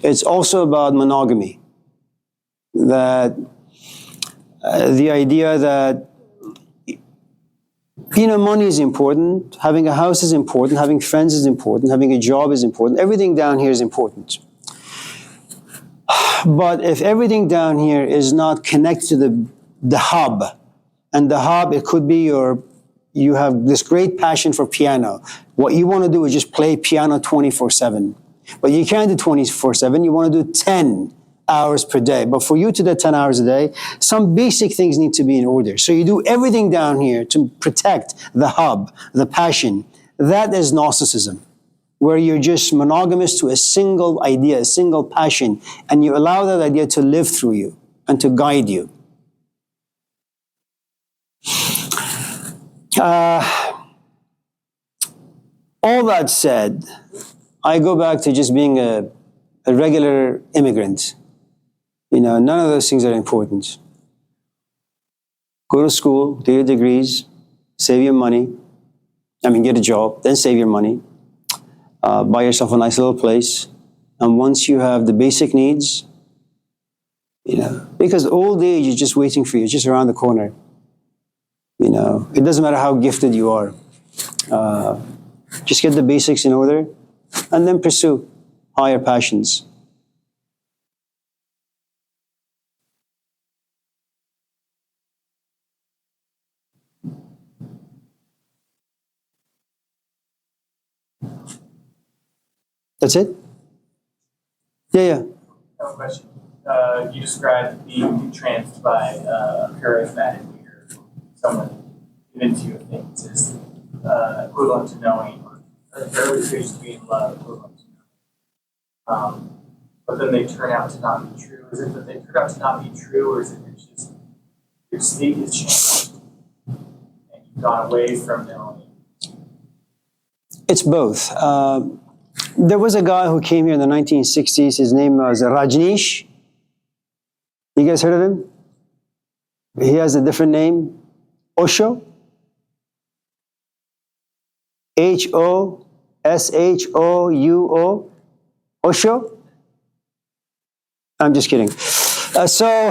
It's also about monogamy. That the idea that, money is important, having a house is important, having friends is important, having a job is important, everything down here is important. But if everything down here is not connected to the hub, and the hub, it could be you have this great passion for piano. What you want to do is just play piano 24/7. But you can't do 24/7, you want to do 10 hours per day. But for you to do 10 hours a day, some basic things need to be in order. So you do everything down here to protect the hub, the passion. That is narcissism, where you're just monogamous to a single idea, a single passion, and you allow that idea to live through you and to guide you. All that said, I go back to just being a regular immigrant. None of those things are important. Go to school, do your degrees, save your money. Get a job, then save your money. Buy yourself a nice little place. And once you have the basic needs, because old age is just waiting for you, it's just around the corner. It doesn't matter how gifted you are. Just get the basics in order and then pursue higher passions. That's it? Yeah. I have a question. You described being entranced by a charismatic leader, someone given to you things is equivalent to knowing, or early stage to be in love, equivalent to knowing. But then they turn out to not be true. Is it that they turn out to not be true, or is it it's just your state has changed and you've gone away from knowing? It's both. There was a guy who came here in the 1960s. His name was Rajneesh. You guys heard of him? He has a different name. Osho. Hoshouo. Osho. I'm just kidding. So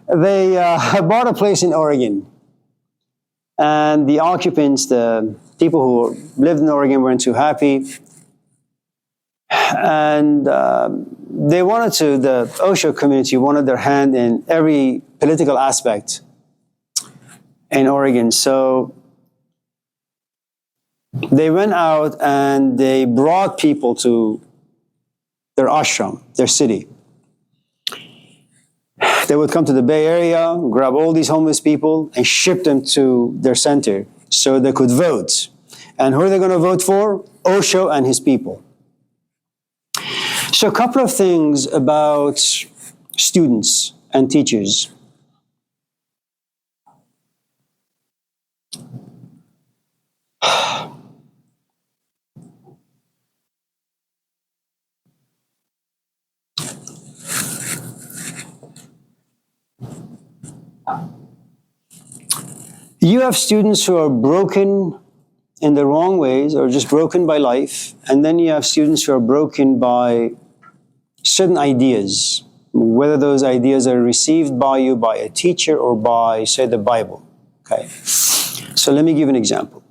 they bought a place in Oregon. And the occupants, the people who lived in Oregon, weren't too happy. And the Osho community wanted their hand in every political aspect in Oregon. So they went out and they brought people to their ashram, their city. They would come to the Bay Area, grab all these homeless people, and ship them to their center so they could vote. And who are they going to vote for? Osho and his people. So a couple of things about students and teachers. You have students who are broken in the wrong ways or just broken by life, and then you have students who are broken by certain ideas, whether those ideas are received by you by a teacher or by, say, the Bible. Okay. So let me give an example.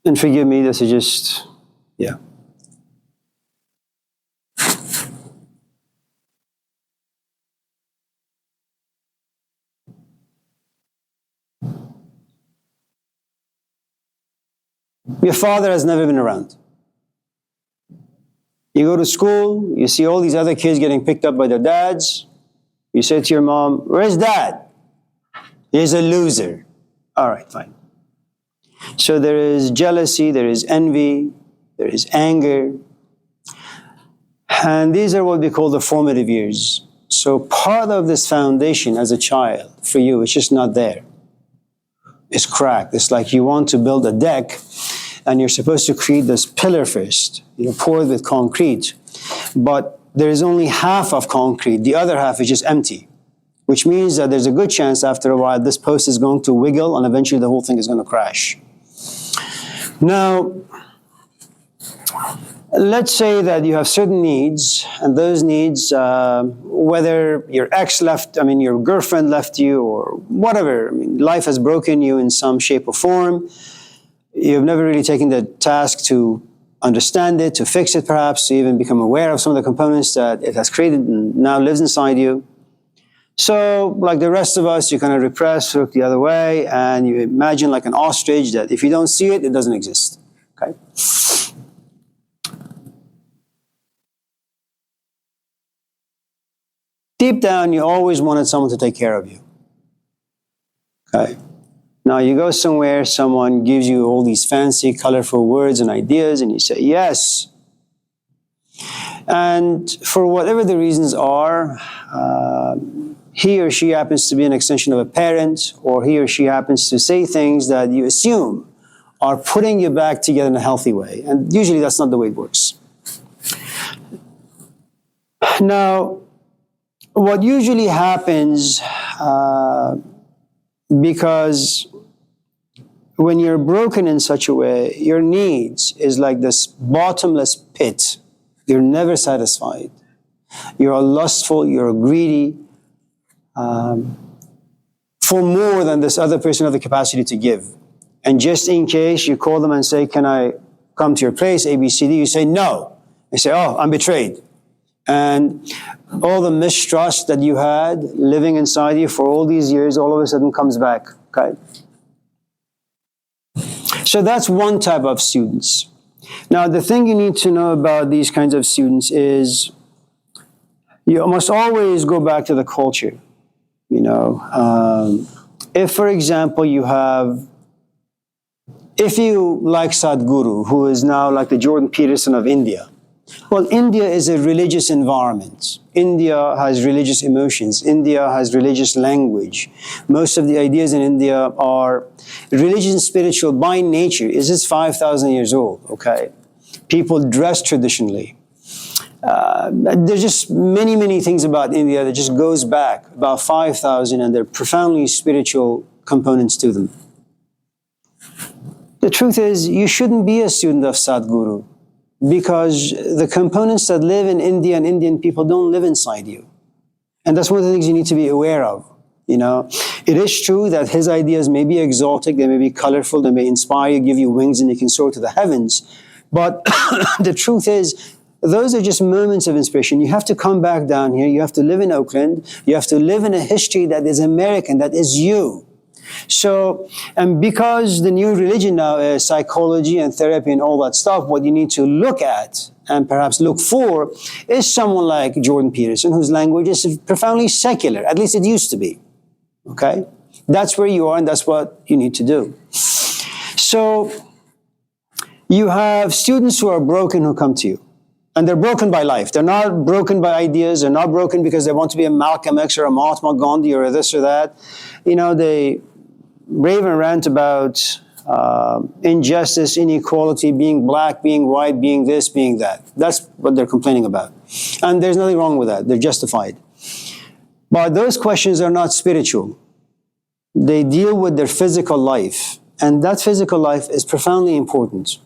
And forgive me, this is just, yeah. Your father has never been around. You go to school, you see all these other kids getting picked up by their dads. You say to your mom, "Where's dad?" "He's a loser." All right, fine. So there is jealousy, there is envy, there is anger. And these are what we call the formative years. So part of this foundation as a child for you is just not there. It's cracked. It's like you want to build a deck and you're supposed to create this pillar first, poured with concrete. But there is only half of concrete. The other half is just empty, which means that there's a good chance after a while this post is going to wiggle and eventually the whole thing is going to crash. Now, let's say that you have certain needs, and those needs, whether your ex left, your girlfriend left you, or whatever, life has broken you in some shape or form. You've never really taken the task to understand it, to fix it perhaps, to even become aware of some of the components that it has created and now lives inside you. So, like the rest of us, you kind of repress, look the other way, and you imagine like an ostrich that if you don't see it, it doesn't exist. Okay? Deep down, you always wanted someone to take care of you. Okay? Now you go somewhere, someone gives you all these fancy, colorful words and ideas, and you say yes. And for whatever the reasons are, he or she happens to be an extension of a parent, or he or she happens to say things that you assume are putting you back together in a healthy way. And usually that's not the way it works. Now, what usually happens, because when you're broken in such a way, your needs is like this bottomless pit. You're never satisfied. You're lustful, you're greedy, for more than this other person has the capacity to give. And just in case you call them and say, can I come to your place, A, B, C, D, you say no. They say, oh, I'm betrayed. And all the mistrust that you had living inside you for all these years, all of a sudden comes back, okay? So that's one type of students. Now, the thing you need to know about these kinds of students is you must always go back to the culture. If, for example, if you like Sadhguru, who is now like the Jordan Peterson of India, well, India is a religious environment. India has religious emotions. India has religious language. Most of the ideas in India are religious and spiritual by nature. It's just 5,000 years old, okay? People dress traditionally. There's just many, many things about India that just goes back about 5,000, and they're profoundly spiritual components to them. The truth is, you shouldn't be a student of Sadhguru, because the components that live in India and Indian people don't live inside you. And that's one of the things you need to be aware of. It is true that his ideas may be exotic, they may be colorful, they may inspire you, give you wings, and you can soar to the heavens. But the truth is, those are just moments of inspiration. You have to come back down here. You have to live in Oakland. You have to live in a history that is American, that is you. So, and because the new religion now is psychology and therapy and all that stuff, what you need to look at and perhaps look for is someone like Jordan Peterson, whose language is profoundly secular. At least it used to be. Okay? That's where you are, and that's what you need to do. So, you have students who are broken who come to you. And they're broken by life. They're not broken by ideas. They're not broken because they want to be a Malcolm X or a Mahatma Gandhi or this or that. They rave and rant about injustice, inequality, being black, being white, being this, being that. That's what they're complaining about. And there's nothing wrong with that. They're justified. But those questions are not spiritual. They deal with their physical life. And that physical life is profoundly important.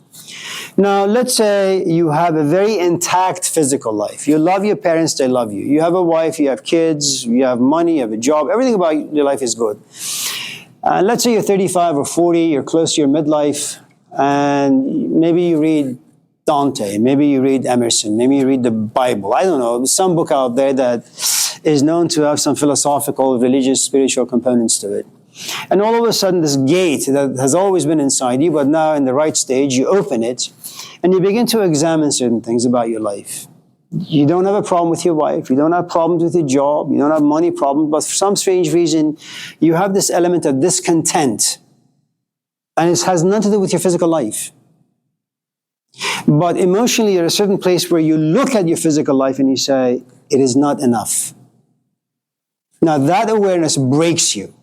Now, let's say you have a very intact physical life. You love your parents, they love you. You have a wife, you have kids, you have money, you have a job. Everything about your life is good. Let's say you're 35 or 40, you're close to your midlife, and maybe you read Dante, maybe you read Emerson, maybe you read the Bible. I don't know, some book out there that is known to have some philosophical, religious, spiritual components to it. And all of a sudden, this gate that has always been inside you, but now in the right stage, you open it, and you begin to examine certain things about your life. You don't have a problem with your wife, you don't have problems with your job, you don't have money problems, but for some strange reason, you have this element of discontent. And it has nothing to do with your physical life. But emotionally, you're at a certain place where you look at your physical life and you say, it is not enough. Now, that awareness breaks you.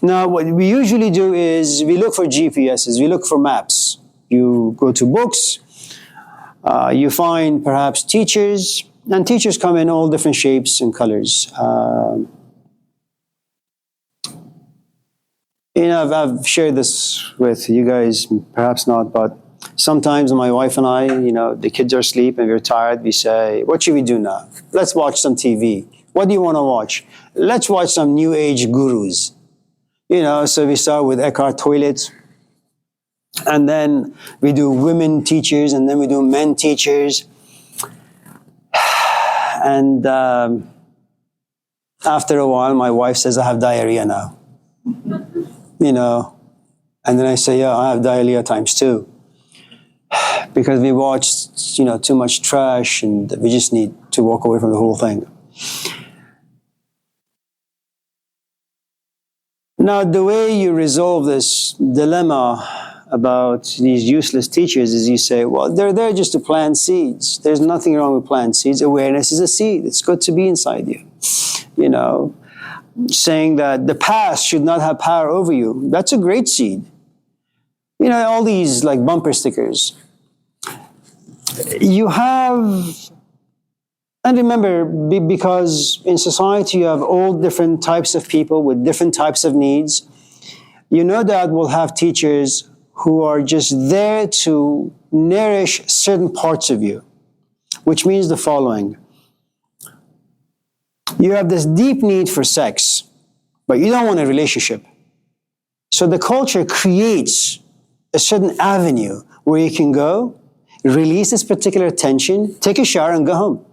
Now, what we usually do is we look for GPSs, we look for maps. You go to books, you find perhaps teachers, and teachers come in all different shapes and colors. I've shared this with you guys, perhaps not, but sometimes my wife and I, the kids are asleep and we're tired. We say, what should we do now? Let's watch some TV. What do you want to watch? Let's watch some new age gurus. So we start with Eckhart Tolle, and then we do women teachers, and then we do men teachers. And after a while, my wife says, I have diarrhea now. And then I say, yeah, I have diarrhea times 2. Because we watched, too much trash, and we just need to walk away from the whole thing. Now, the way you resolve this dilemma about these useless teachers is you say, well, they're there just to plant seeds. There's nothing wrong with planting seeds. Awareness is a seed. It's good to be inside you. Saying that the past should not have power over you. That's a great seed. All these like bumper stickers. You have, and remember, because in society you have all different types of people with different types of needs, that we'll have teachers who are just there to nourish certain parts of you, which means the following. You have this deep need for sex, but you don't want a relationship. So the culture creates a certain avenue where you can go, release this particular tension, take a shower, and go home.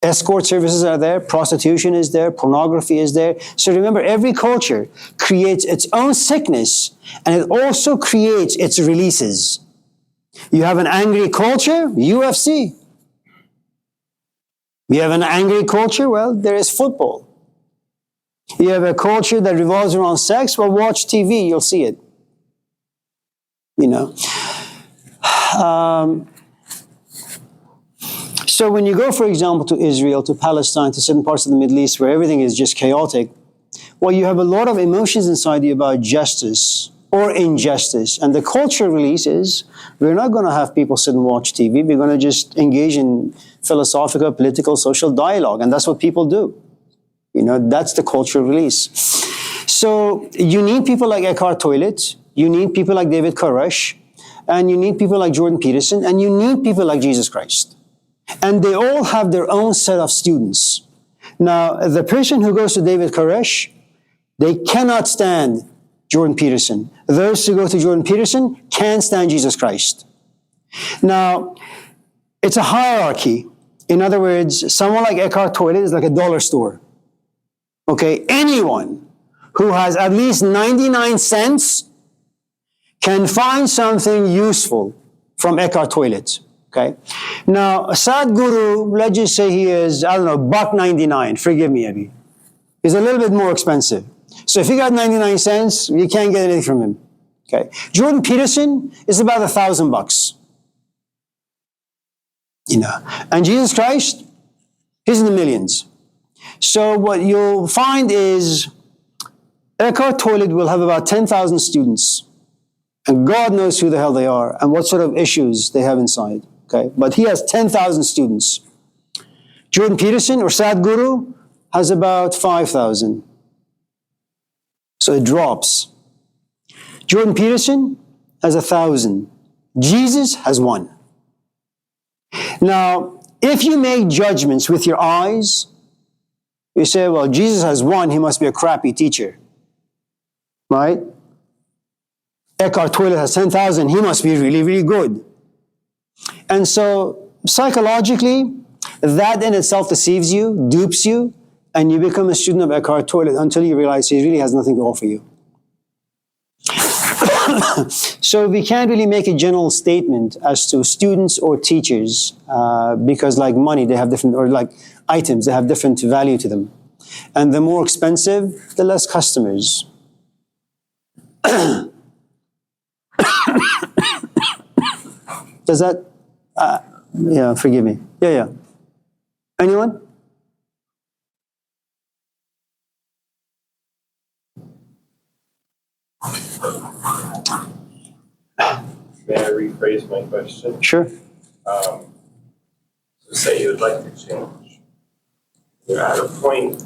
Escort services are there, prostitution is there, pornography is there. So remember, every culture creates its own sickness, and it also creates its releases. You have an angry culture, UFC. You have an angry culture, well, there is football. You have a culture that revolves around sex, well, watch TV, you'll see it. So when you go, for example, to Israel, to Palestine, to certain parts of the Middle East where everything is just chaotic, well, you have a lot of emotions inside you about justice or injustice. And the culture release is, we're not going to have people sit and watch TV. We're going to just engage in philosophical, political, social dialogue. And that's what people do. That's the cultural release. So you need people like Eckhart Tolle, you need people like David Koresh, and you need people like Jordan Peterson, and you need people like Jesus Christ. And they all have their own set of students. Now, the person who goes to David Koresh, they cannot stand Jordan Peterson. Those who go to Jordan Peterson can't stand Jesus Christ. Now, it's a hierarchy. In other words, someone like Eckhart Tolle is like a dollar store. Okay, anyone who has at least 99 cents can find something useful from Eckhart Tolle. Okay, now a Sadhguru, let's just say he is, $1.99. Forgive me, Abhi. He's a little bit more expensive. So if you got 99 cents, you can't get anything from him. Okay, Jordan Peterson is about $1,000. And Jesus Christ, he's in the millions. So what you'll find is Eckhart Tolle will have about 10,000 students. And God knows who the hell they are and what sort of issues they have inside. Okay, but he has 10,000 students. Jordan Peterson or Sadhguru has about 5,000. So it drops. Jordan Peterson has 1,000. Jesus has 1. Now, if you make judgments with your eyes, you say, well, Jesus has 1, he must be a crappy teacher. Right? Eckhart Tolle has 10,000, he must be really, really good. And so, psychologically, that in itself deceives you, dupes you, and you become a student of Eckhart Tolle until you realize he really has nothing to offer you. So we can't really make a general statement as to students or teachers, because like money, they have different, or like items, they have different value to them. And the more expensive, the less customers. Does that, yeah, forgive me. Yeah. Anyone? May I rephrase my question? Sure. So say you would like to change. You're at a point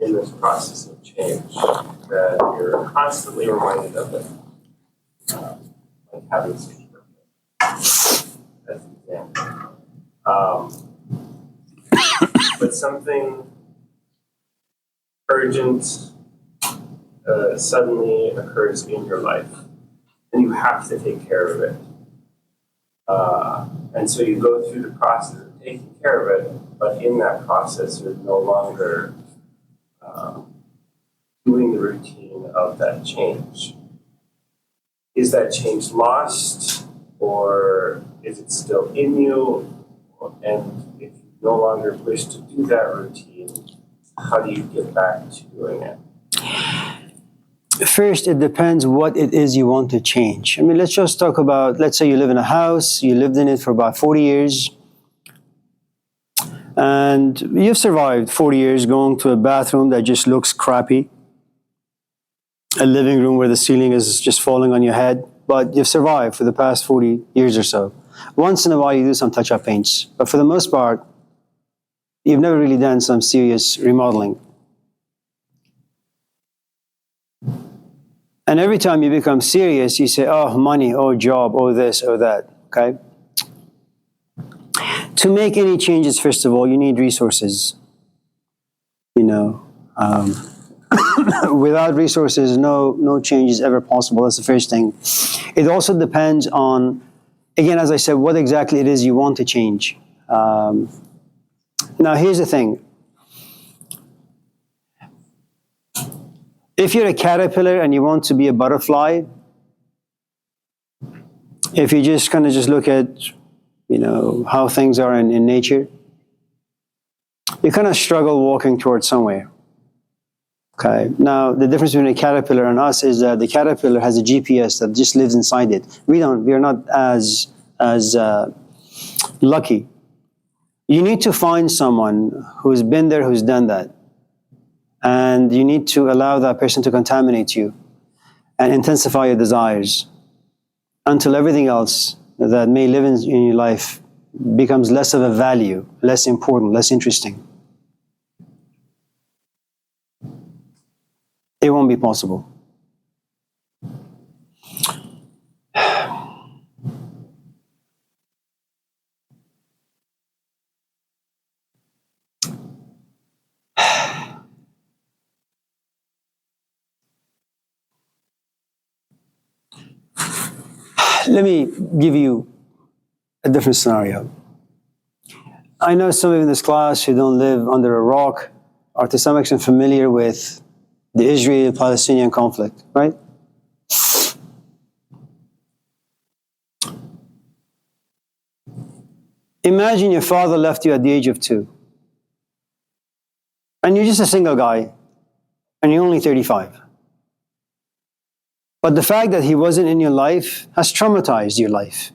in this process of change that you're constantly reminded of it? Like having such as an example. But something urgent suddenly occurs in your life, and you have to take care of it. And so you go through the process of taking care of it, but in that process, you're no longer doing the routine of that change. Is that change lost, or is it still in you? And if you no longer wish to do that routine, how do you get back to doing it? First, it depends what it is you want to change. I mean, let's just talk about, let's say you live in a house, you lived in it for about 40 years, and you've survived 40 years going to a bathroom that just looks crappy, a living room where the ceiling is just falling on your head, but you've survived for the past 40 years or so. Once in a while, you do some touch-up paints, but for the most part, you've never really done some serious remodeling. And every time you become serious, you say, oh, money, oh, job, oh, this, oh, that, okay? To make any changes, first of all, you need resources. You know, without resources, no change is ever possible. That's the first thing. It also depends on, again, as I said, what exactly it is you want to change. Now, here's the thing. If you're a caterpillar and you want to be a butterfly, if you just kind of just look at, you know, how things are in nature, you kind of struggle walking towards somewhere. Okay. Now, the difference between a caterpillar and us is that the caterpillar has a GPS that just lives inside it. We are not as lucky. You need to find someone who's been there, who's done that. And you need to allow that person to contaminate you and intensify your desires until everything else that may live in your life becomes less of a value, less important, less interesting. It won't be possible. Let me give you a different scenario. I know some of you in this class who don't live under a rock are to some extent familiar with the Israel-Palestinian conflict, right? Imagine your father left you at the age of 2. And you're just a single guy, and you're only 35. But the fact that he wasn't in your life has traumatized your life.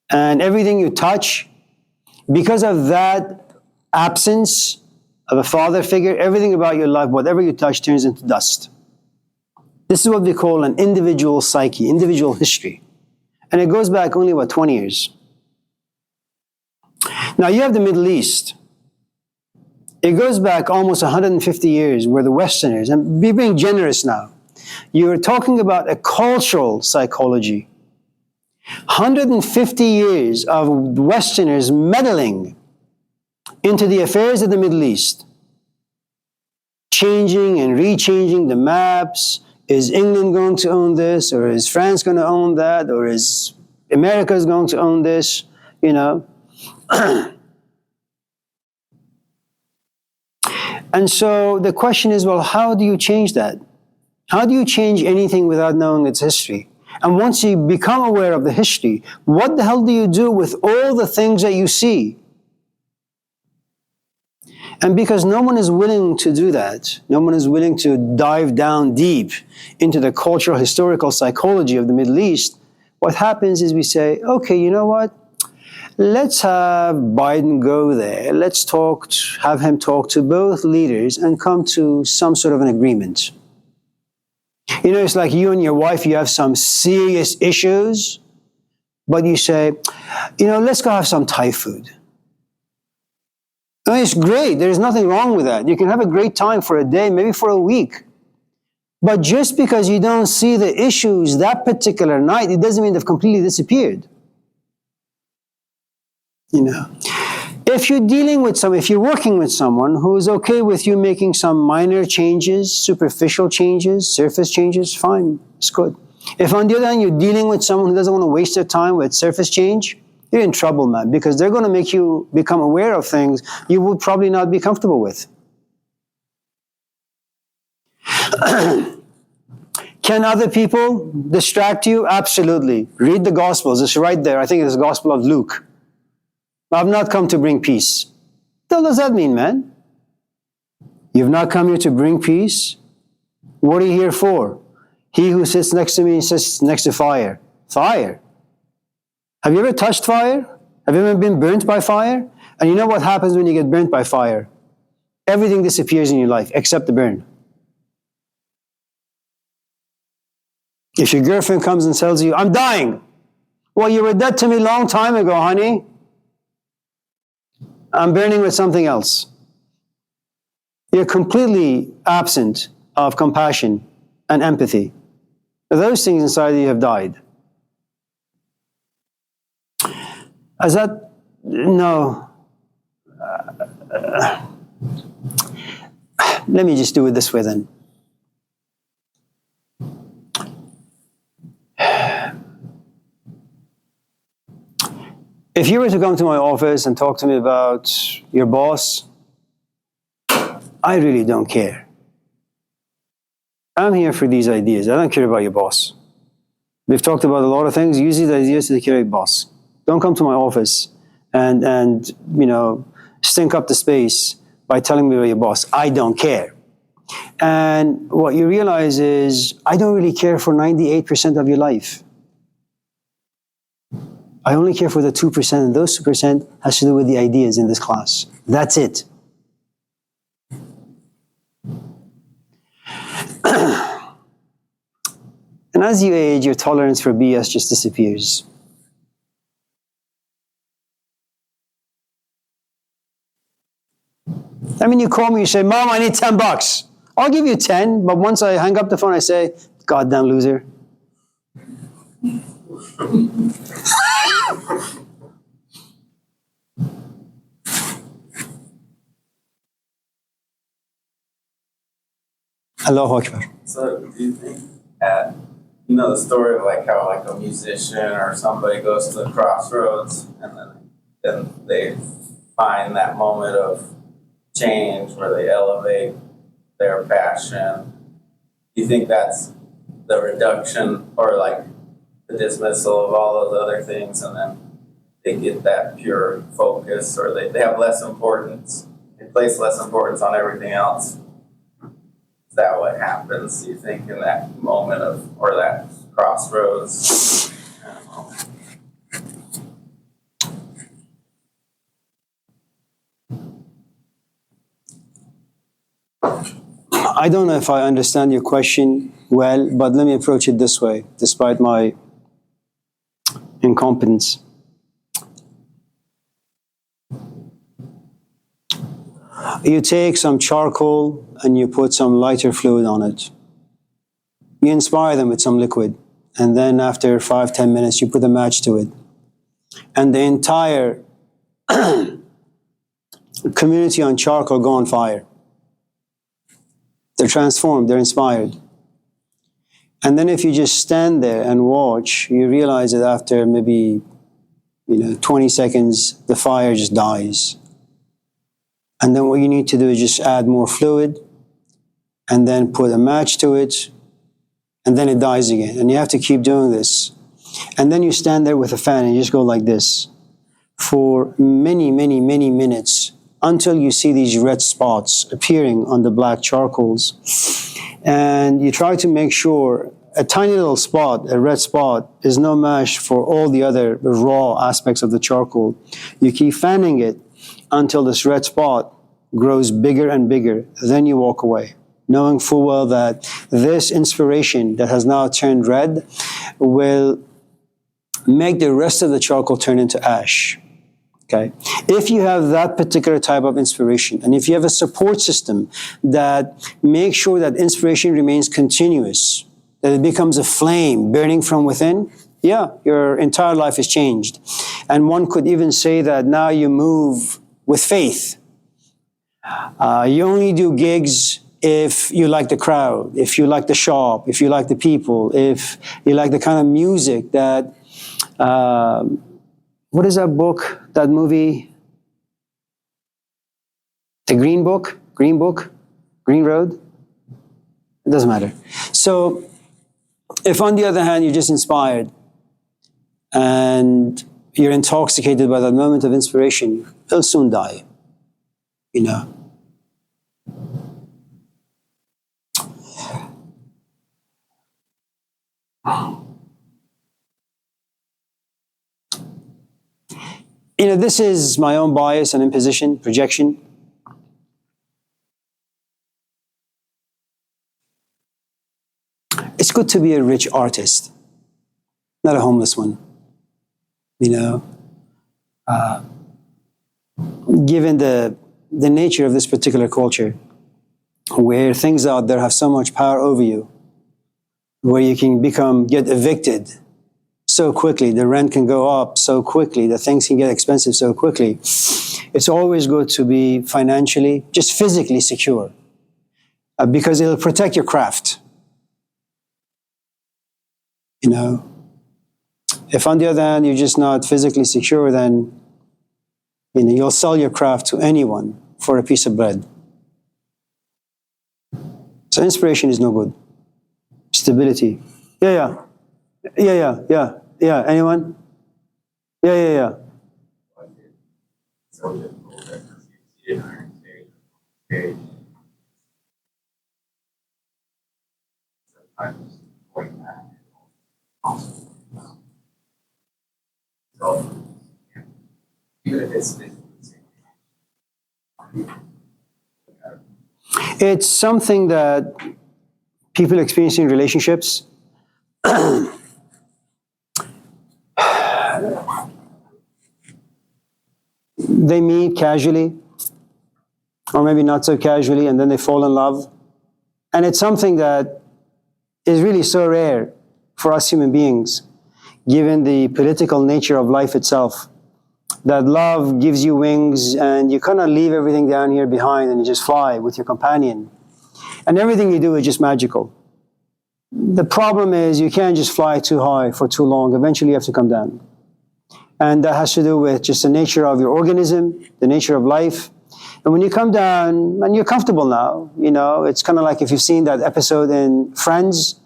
And everything you touch, because of that absence of a father figure, everything about your life, whatever you touch, turns into dust. This is what we call an individual psyche, individual history. And it goes back only, 20 years. Now you have the Middle East. It goes back almost 150 years where the Westerners, and be being generous now, you're talking about a cultural psychology. 150 years of Westerners meddling into the affairs of the Middle East, changing and rechanging the maps. Is England going to own this, or is France going to own that, or is America going to own this, you know? And so the question is, well, how do you change that? How do you change anything without knowing its history? And once you become aware of the history, what the hell do you do with all the things that you see? And because no one is willing to do that, no one is willing to dive down deep into the cultural, historical psychology of the Middle East, what happens is we say, okay, you know what? Let's have Biden go there. Let's have him talk to both leaders and come to some sort of an agreement. You know, it's like you and your wife, you have some serious issues, but you say, you know, let's go have some Thai food. I mean, it's great. There's nothing wrong with that. You can have a great time for a day, maybe for a week. But just because you don't see the issues that particular night, it doesn't mean they've completely disappeared. You know, if you're working with someone who is okay with you making some minor changes, superficial changes, surface changes, fine, it's good. If on the other hand, you're dealing with someone who doesn't want to waste their time with surface change, you're in trouble, man, because they're going to make you become aware of things you would probably not be comfortable with. Can other people distract you? Absolutely. Read the Gospels. It's right there. I think it's the Gospel of Luke. I've not come to bring peace. What does that mean, man? You've not come here to bring peace? What are you here for? He who sits next to me sits next to fire. Fire. Have you ever touched fire? Have you ever been burnt by fire? And you know what happens when you get burnt by fire? Everything disappears in your life except the burn. If your girlfriend comes and tells you, I'm dying. Well, you were dead to me a long time ago, honey. I'm burning with something else. You're completely absent of compassion and empathy. Those things inside you have died. Is that? No. Let me just do it this way then. If you were to come to my office and talk to me about your boss, I really don't care. I'm here for these ideas. I don't care about your boss. We've talked about a lot of things. Use these ideas to care about your boss. Don't come to my office and stink up the space by telling me about your boss. I don't care. And what you realize is, I don't really care for 98% of your life. I only care for the 2%, and those 2% has to do with the ideas in this class. That's it. And as you age, your tolerance for BS just disappears. I mean, you call me, you say, Mom, I need $10. I'll give you 10, but once I hang up the phone, I say, goddamn loser. Allahu Akbar. So do you think the story of like how like a musician or somebody goes to the crossroads and then they find that moment of change where they elevate their passion? Do you think that's the reduction or like the dismissal of all those other things, and then they get that pure focus, or they have less importance, they place less importance on everything else? Is that what happens, you think, in that moment or that crossroads? I don't know if I understand your question well, but let me approach it this way, despite my incompetence. You take some charcoal and you put some lighter fluid on it. You inspire them with some liquid, and then after 5-10 minutes, you put a match to it. And the entire community on charcoal go on fire. They're transformed, they're inspired. And then if you just stand there and watch, you realize that after maybe 20 seconds, the fire just dies. And then what you need to do is just add more fluid, and then put a match to it, and then it dies again. And you have to keep doing this. And then you stand there with a fan and you just go like this for many, many, many minutes until you see these red spots appearing on the black charcoals. And you try to make sure a tiny little spot, a red spot, is no match for all the other raw aspects of the charcoal. You keep fanning it until this red spot grows bigger and bigger. Then you walk away, knowing full well that this inspiration that has now turned red will make the rest of the charcoal turn into ash. Okay? If you have that particular type of inspiration, and if you have a support system that makes sure that inspiration remains continuous, that it becomes a flame burning from within, yeah, your entire life is changed. And one could even say that now you move with faith. You only do gigs if you like the crowd, if you like the shop, if you like the people, if you like the kind of music that, what is that book, that movie? The Green Book? Green Book? Green Road? It doesn't matter. So, if on the other hand, you're just inspired and you're intoxicated by that moment of inspiration, you'll soon die, you know. You know, this is my own bias and imposition, projection. It's good to be a rich artist, not a homeless one. You know, given the nature of this particular culture, where things out there have so much power over you, where you can get evicted so quickly, the rent can go up so quickly, the things can get expensive so quickly. It's always good to be financially, just physically secure, because it'll protect your craft. You know, if on the other hand you're just not physically secure, then you know you'll sell your craft to anyone for a piece of bread. So inspiration is no good. Stability. Yeah. Anyone? Yeah. So difficult that you didn't stage. Sometimes going back. So, even if it's It's something that people experience in relationships. They meet casually, or maybe not so casually, and then they fall in love. And it's something that is really so rare for us human beings, given the political nature of life itself, that love gives you wings and you kind of leave everything down here behind and you just fly with your companion. And everything you do is just magical. The problem is you can't just fly too high for too long. Eventually you have to come down. And that has to do with just the nature of your organism, the nature of life. And when you come down, and you're comfortable now, you know, it's kind of like if you've seen that episode in Friends,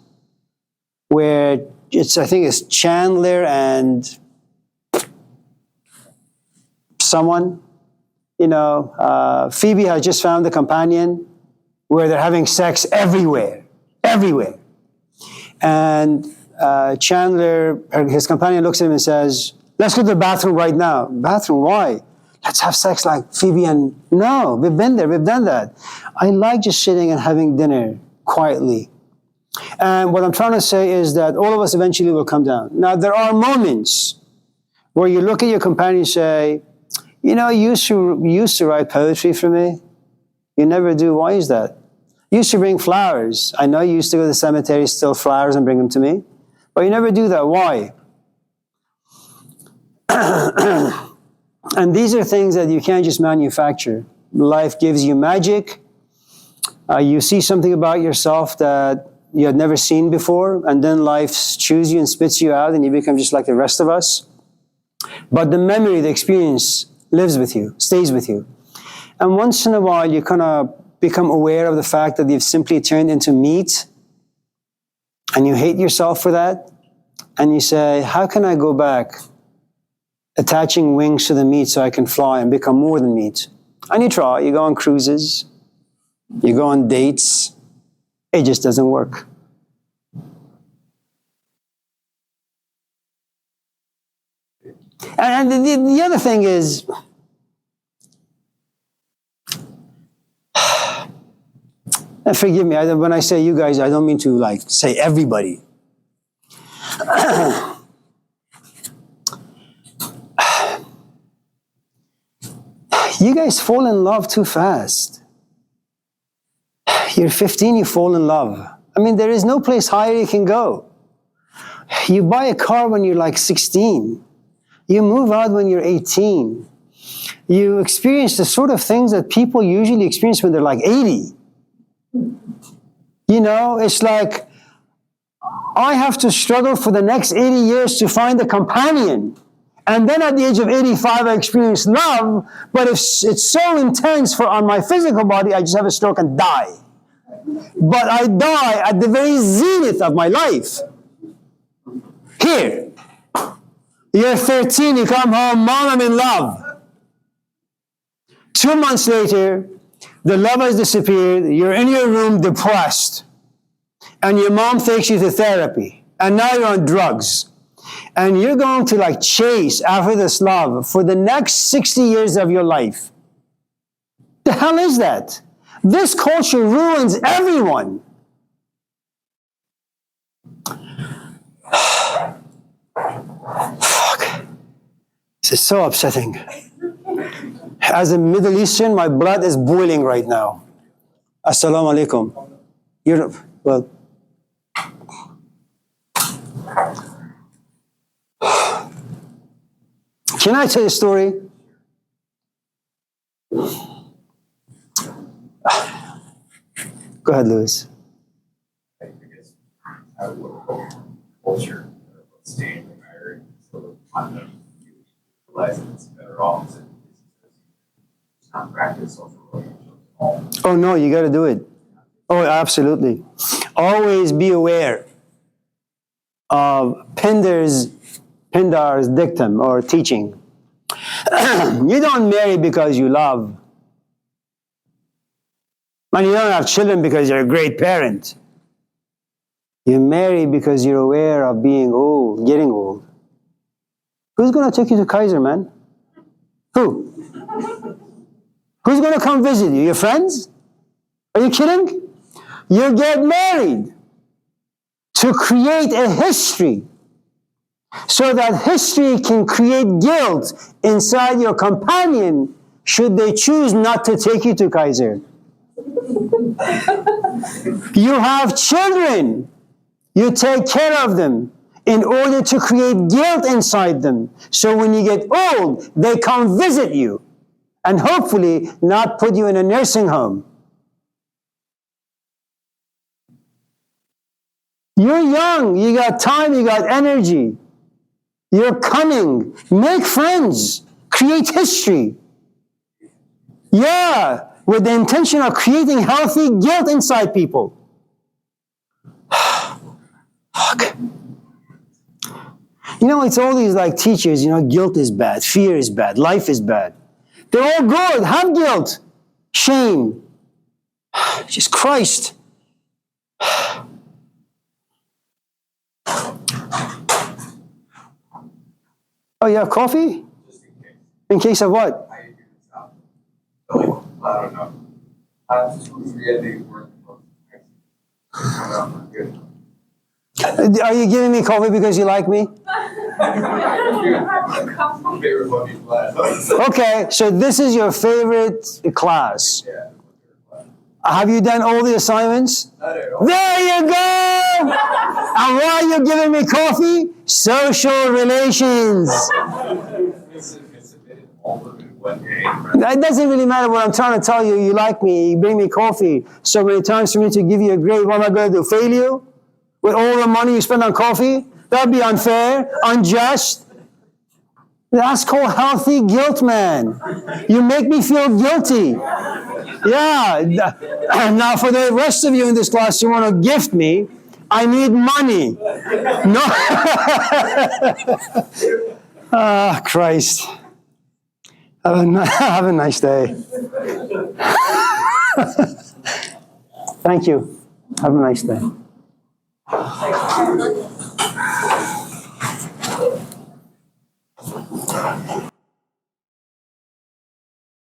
where I think it's Chandler and someone, you know, Phoebe has just found a companion where they're having sex everywhere. And Chandler, his companion, looks at him and says, "Let's go to the bathroom right now." Bathroom, why? Let's have sex like Phoebe and... No, we've been there, we've done that. I like just sitting and having dinner quietly. And what I'm trying to say is that all of us eventually will come down. Now, there are moments where you look at your companion and say, you know, you used to write poetry for me. You never do. Why is that? You used to bring flowers. I know you used to go to the cemetery, steal flowers and bring them to me. But you never do that. Why? And these are things that you can't just manufacture. Life gives you magic. You see something about yourself that you had never seen before, and then life chews you and spits you out, and you become just like the rest of us. But the memory, the experience lives with you, stays with you. And once in a while, you kind of become aware of the fact that you've simply turned into meat, and you hate yourself for that, and you say, how can I go back attaching wings to the meat so I can fly and become more than meat? And you try, you go on cruises, you go on dates, it just doesn't work. And the other thing is, and forgive me, when I say you guys, I don't mean to like say everybody. You guys fall in love too fast. You're 15, you fall in love. I mean, there is no place higher you can go. You buy a car when you're like 16. You move out when you're 18. You experience the sort of things that people usually experience when they're like 80. You know, it's like, I have to struggle for the next 80 years to find a companion. And then at the age of 85, I experience love, but if it's so intense on my physical body, I just have a stroke and die. But I die at the very zenith of my life. Here, you're 13, you come home, Mom, I'm in love. 2 months later, the love has disappeared, you're in your room depressed, and your mom takes you to therapy, and now you're on drugs. And you're going to like chase after this love for the next 60 years of your life. The hell is that? This culture ruins everyone. Fuck. This is so upsetting. As a Middle Eastern, my blood is boiling right now. Assalamu alaikum. Well. Can I tell you a story? Go ahead, Louis. I guess how culture staying in marriage sort of conduct you realize that it's better off to not practice social relationships at all. Oh no, you got to do it. Oh, absolutely. Always be aware of Pindar's dictum or teaching. You don't marry because you love. And you don't have children because you're a great parent. You marry because you're aware of being old, getting old. Who's going to take you to Kaiser, man? Who? Who's going to come visit you? Your friends? Are you kidding? You get married to create a history so that history can create guilt inside your companion should they choose not to take you to Kaiser. You have children. You take care of them in order to create guilt inside them. So when you get old, they come visit you and hopefully not put you in a nursing home. You're young. You got time. You got energy. You're cunning. Make friends. Create history. Yeah. With the intention of creating healthy guilt inside people. Fuck. You know, it's all these like teachers, you know, guilt is bad, fear is bad, life is bad. They're all good. Have guilt, shame. Jesus Christ. Oh, you have coffee? Just in case. In case of what? I do this out. So, I don't know. Just forget they work close. Good. Are you giving me coffee because you like me? Favorite one in class. Okay, so this is your favorite class. Yeah. Have you done all the assignments? Not at all. There you go! And why are you giving me coffee? Social relations. Submitted all of it one day. It doesn't really matter what I'm trying to tell you. You like me, you bring me coffee. So many times for me to give you a grade, what am I going to do? Fail you? With all the money you spend on coffee? That'd be unfair, unjust. That's called healthy guilt, man. You make me feel guilty. Yeah. Now for the rest of you in this class, you want to gift me, I need money. No. Ah, Christ. Have a nice day. Thank you. Have a nice day.